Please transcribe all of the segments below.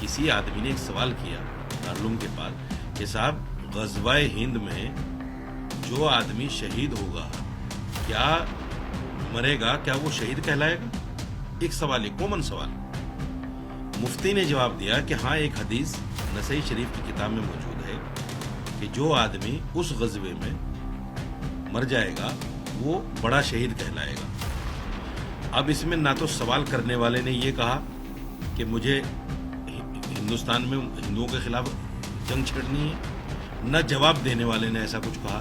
किसी आदमी ने एक सवाल किया दारुल के पास कि साहब ग़ज़वा-ए हिंद में जो आदमी शहीद होगा क्या मरेगा, क्या वो शहीद कहलाएगा? एक सवाल है, कॉमन सवाल। मुफ्ती ने जवाब दिया कि हाँ, एक हदीस नसई शरीफ की किताब में मौजूद है कि जो आदमी उस ग़ज़वे में मर जाएगा वो बड़ा शहीद कहलाएगा। अब इसमें ना तो सवाल करने वाले ने ये कहा कि मुझे हिंदुस्तान में हिंदुओं के खिलाफ जंग छेड़नी है, न जवाब देने वाले ने ऐसा कुछ कहा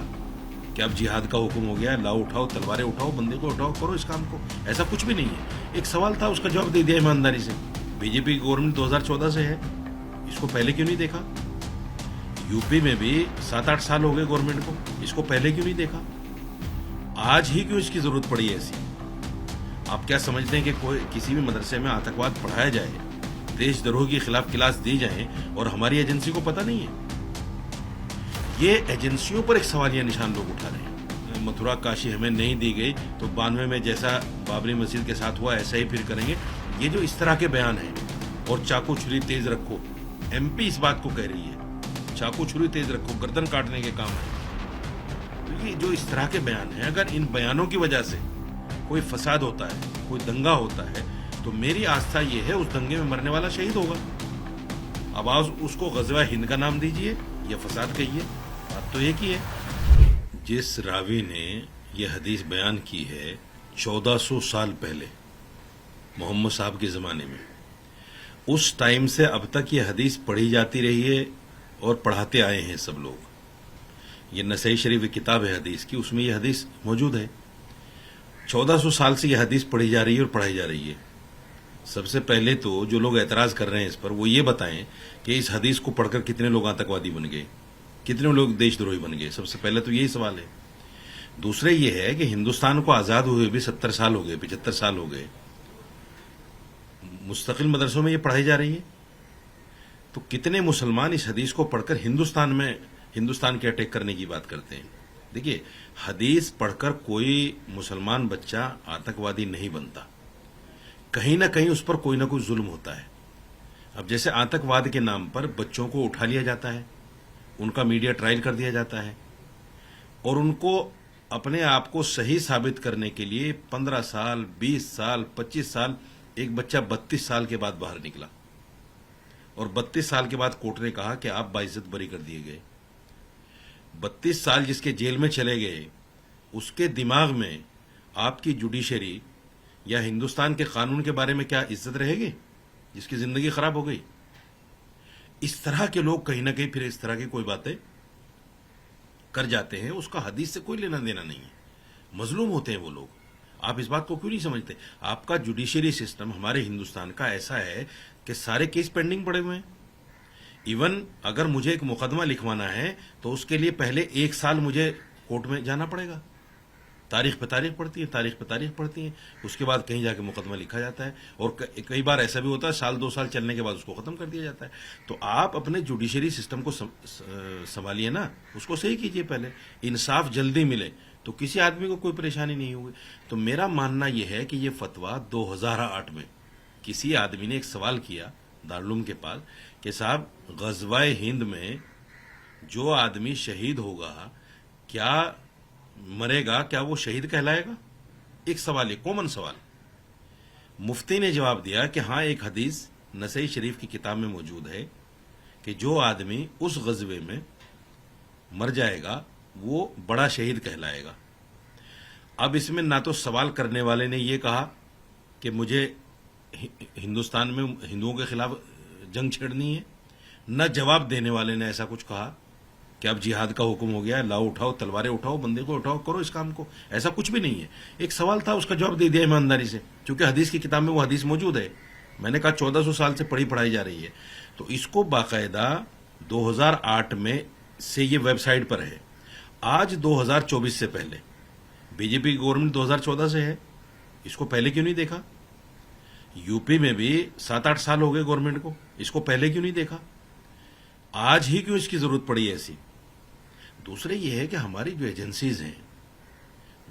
कि अब जिहाद का हुक्म हो गया, लाओ उठाओ, तलवारें उठाओ, बंदे को उठाओ, करो इस काम को। ऐसा कुछ भी नहीं है। एक सवाल था, उसका जवाब दे दिया ईमानदारी से। बीजेपी की गवर्नमेंट 2014 से है, इसको पहले क्यों नहीं देखा? यूपी में भी 7-8 साल हो गए गवर्नमेंट को, इसको पहले क्यों नहीं देखा? आज ही क्यों इसकी जरूरत पड़ी ऐसी? आप क्या समझते हैं कि कोई किसी भी मदरसे में आतंकवाद पढ़ाया जाए, देशद्रोह के खिलाफ क्लास दी जाए और हमारी एजेंसी को पता नहीं है? ये एजेंसियों पर एक सवालिया निशान लोग उठा रहे हैं। मथुरा काशी हमें नहीं दी गई तो 92 में जैसा बाबरी मस्जिद के साथ हुआ ऐसा ही फिर करेंगे। ये जो इस तरह के बयान हैं, और चाकू छुरी तेज रखो, एमपी इस बात को कह रही है, चाकू छुरी तेज रखो, गर्दन काटने के काम है। तो ये जो इस तरह के बयान हैं, अगर इन बयानों की वजह से कोई फसाद होता है, कोई दंगा होता है, तो मेरी आस्था ये है उस दंगे में मरने वाला शहीद होगा। अब आज उसको ग़ज़वा हिंद का नाम दीजिए या फसाद कहिए, बात तो एक ही है। जिस रावी ने यह हदीस बयान की है 1400 साल पहले मोहम्मद साहब के ज़माने में, उस टाइम से अब तक यह हदीस पढ़ी जाती रही है और पढ़ाते आए हैं सब लोग। ये नसई शरीफ की किताब है हदीस की, उसमें यह हदीस मौजूद है। 1400 साल से यह हदीस पढ़ी जा रही है और पढ़ाई जा रही है। सबसे पहले तो जो लोग एतराज़ कर रहे हैं इस पर, वो ये बताएं कि इस हदीस को पढ़कर कितने लोग आतंकवादी बन गए, कितने लोग देशद्रोही बन गए। सबसे पहले तो यही सवाल है। दूसरे ये है कि हिंदुस्तान को आज़ाद हुए भी 70 साल हो गए, 75 साल हो गए, मुस्तकिल मदरसों में ये पढ़ाई जा रही है। तो कितने मुसलमान इस हदीस को पढ़कर हिंदुस्तान के अटैक करने की बात करते हैं? देखिए, हदीस पढ़कर कोई मुसलमान बच्चा आतंकवादी नहीं बनता। कहीं ना कहीं उस पर कोई ना कोई जुल्म होता है। अब जैसे आतंकवाद के नाम पर बच्चों को उठा लिया जाता है, उनका मीडिया ट्रायल कर दिया जाता है, और उनको अपने आप को सही साबित करने के लिए 15 साल, 20 साल, 25 साल, एक बच्चा 32 साल के बाद बाहर निकला, और 32 साल के बाद कोर्ट ने कहा कि आप बाइज्जत बरी कर दिए गए। 32 साल जिसके जेल में चले गए, उसके दिमाग में आपकी जुडिशरी या हिंदुस्तान के कानून के बारे में क्या इज्जत रहेगी, जिसकी जिंदगी खराब हो गई? इस तरह के लोग कहीं ना कहीं फिर इस तरह की कोई बातें कर जाते हैं, उसका हदीस से कोई लेना देना नहीं है। मजलूम होते हैं वो लोग। आप इस बात को क्यों नहीं समझते? आपका जुडिशरी सिस्टम हमारे हिंदुस्तान का ऐसा है कि सारे केस पेंडिंग पड़े हुए हैं। इवन अगर मुझे एक मुकदमा लिखवाना है तो उसके लिए पहले 1 साल मुझे कोर्ट में जाना पड़ेगा। तारीख पे तारीख पड़ती है, तारीख पे तारीख पड़ती है, उसके बाद कहीं जाके मुकदमा लिखा जाता है, और कई बार ऐसा भी होता है साल 2 साल चलने के बाद उसको खत्म कर दिया जाता है। तो आप अपने जुडिशरी सिस्टम को संभालिए ना, उसको सही कीजिए पहले, इंसाफ जल्दी मिले तो किसी आदमी को कोई परेशानी नहीं होगी। तो मेरा मानना यह है कि यह फतवा 2008 में किसी आदमी ने एक सवाल किया दारुल के पास कि साहब ग़ज़वा-ए हिंद में जो आदमी शहीद होगा क्या मरेगा, क्या वो शहीद कहलाएगा? एक सवाल है, कॉमन सवाल। मुफ्ती ने जवाब दिया कि हाँ, एक हदीस नसई शरीफ की किताब में मौजूद है कि जो आदमी उस ग़ज़वे में मर जाएगा वो बड़ा शहीद कहलाएगा। अब इसमें ना तो सवाल करने वाले ने ये कहा कि मुझे हिंदुस्तान में हिंदुओं के खिलाफ जंग छेड़नी है, न जवाब देने वाले ने ऐसा कुछ कहा कि अब जिहाद का हुक्म हो गया, लाओ उठाओ, तलवारें उठाओ, बंदे को उठाओ, करो इस काम को। ऐसा कुछ भी नहीं है। एक सवाल था, उसका जवाब दे दिया ईमानदारी से, क्योंकि हदीस की किताब में वो हदीस मौजूद है। मैंने कहा 1400 साल से पढ़ाई जा रही है, तो इसको बाकायदा 2008 में से ये वेबसाइट पर है। आज 2024 से पहले, बीजेपी की गवर्नमेंट 2014 से है, इसको पहले क्यों नहीं देखा? यूपी में भी 7-8 साल हो गए गवर्नमेंट को, इसको पहले क्यों नहीं देखा? आज ही क्यों इसकी जरूरत पड़ी ऐसी? दूसरे ये है कि हमारी जो एजेंसीज हैं,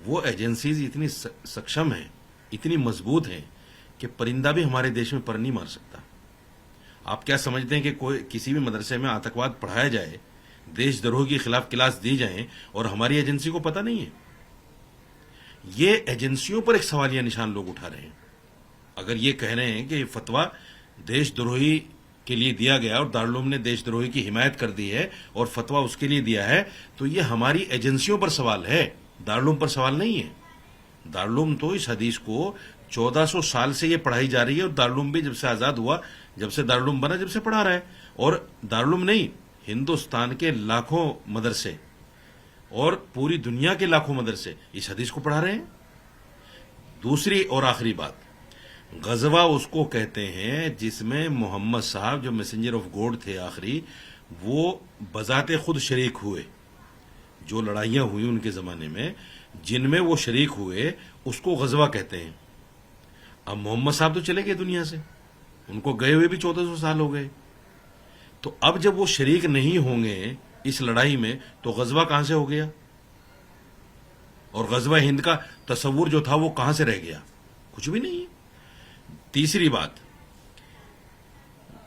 वो एजेंसीज इतनी सक्षम हैं, इतनी मजबूत हैं कि परिंदा भी हमारे देश में पर नहीं मार सकता। आप क्या समझते हैं कि कोई किसी भी मदरसे में आतंकवाद पढ़ाया जाए, देशद्रोह के खिलाफ क्लास दी जाए और हमारी एजेंसी को पता नहीं है? ये एजेंसियों पर एक सवालिया निशान लोग उठा रहे हैं। अगर ये कह रहे हैं कि ये फतवा देशद्रोही के लिए दिया गया और दारुल ने देशद्रोही की हिमायत कर दी है और फतवा उसके लिए दिया है, तो ये हमारी एजेंसियों पर सवाल है, दारुल पर सवाल नहीं है। दारुल तो इस हदीस को 1400 साल से ये पढ़ाई जा रही है और दारुल भी जब से आजाद हुआ, जब से दारुल बना, जब से पढ़ा रहा है। और दारुल नहीं, हिंदुस्तान के लाखों मदरसे और पूरी दुनिया के लाखों मदरसे इस हदीस को पढ़ा रहे हैं। दूसरी और आखिरी बात, गजवा उसको कहते हैं जिसमें मोहम्मद साहब जो मैसेंजर ऑफ गॉड थे आखिरी, वो बजाते खुद शरीक हुए। जो लड़ाइयां हुई उनके जमाने में जिनमें वो शरीक हुए, उसको गजवा कहते हैं। अब मोहम्मद साहब तो चले गए दुनिया से, उनको गए हुए भी 1400 साल हो गए। तो अब जब वो शरीक नहीं होंगे इस लड़ाई में, तो गजवा कहां से हो गया? और गजवा हिंद का तस्वुर जो था वो कहां से रह गया? कुछ भी नहीं है। तीसरी बात,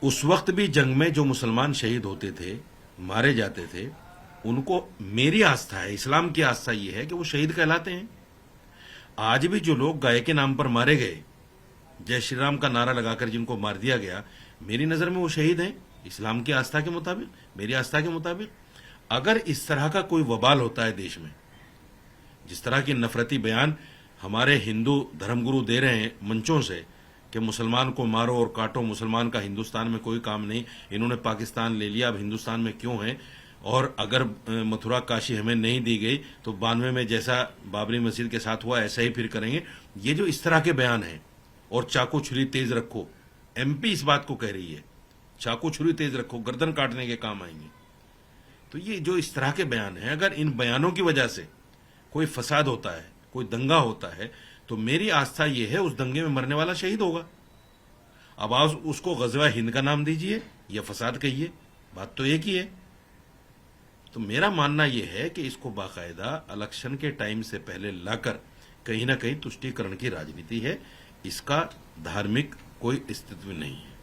उस वक्त भी जंग में जो मुसलमान शहीद होते थे, मारे जाते थे, उनको मेरी आस्था है, इस्लाम की आस्था यह है कि वो शहीद कहलाते हैं। आज भी जो लोग गाय के नाम पर मारे गए, जय श्री राम का नारा लगाकर जिनको मार दिया गया, मेरी नजर में वो शहीद हैं इस्लाम की आस्था के मुताबिक, मेरी आस्था के मुताबिक। अगर इस तरह का कोई वबाल होता है देश में, जिस तरह की नफरती बयान हमारे हिंदू धर्मगुरु दे रहे हैं मंचों से कि मुसलमान को मारो और काटो, मुसलमान का हिंदुस्तान में कोई काम नहीं, इन्होंने पाकिस्तान ले लिया, अब हिंदुस्तान में क्यों है, और अगर मथुरा काशी हमें नहीं दी गई तो 92 में जैसा बाबरी मस्जिद के साथ हुआ ऐसा ही फिर करेंगे। ये जो इस तरह के बयान हैं, और चाकू छुरी तेज रखो, एमपी इस बात को कह रही है, चाकू छुरी तेज रखो, गर्दन काटने के काम आएंगे। तो ये जो इस तरह के बयान हैं, अगर इन बयानों की वजह से कोई फसाद होता है, कोई दंगा होता है, तो मेरी आस्था यह है उस दंगे में मरने वाला शहीद होगा। अब आप उसको गजवा हिंद का नाम दीजिए या फसाद कहिए, बात तो एक ही है। तो मेरा मानना यह है कि इसको बाकायदा इलेक्शन के टाइम से पहले लाकर कहीं ना कहीं तुष्टीकरण की राजनीति है, इसका धार्मिक कोई अस्तित्व नहीं है।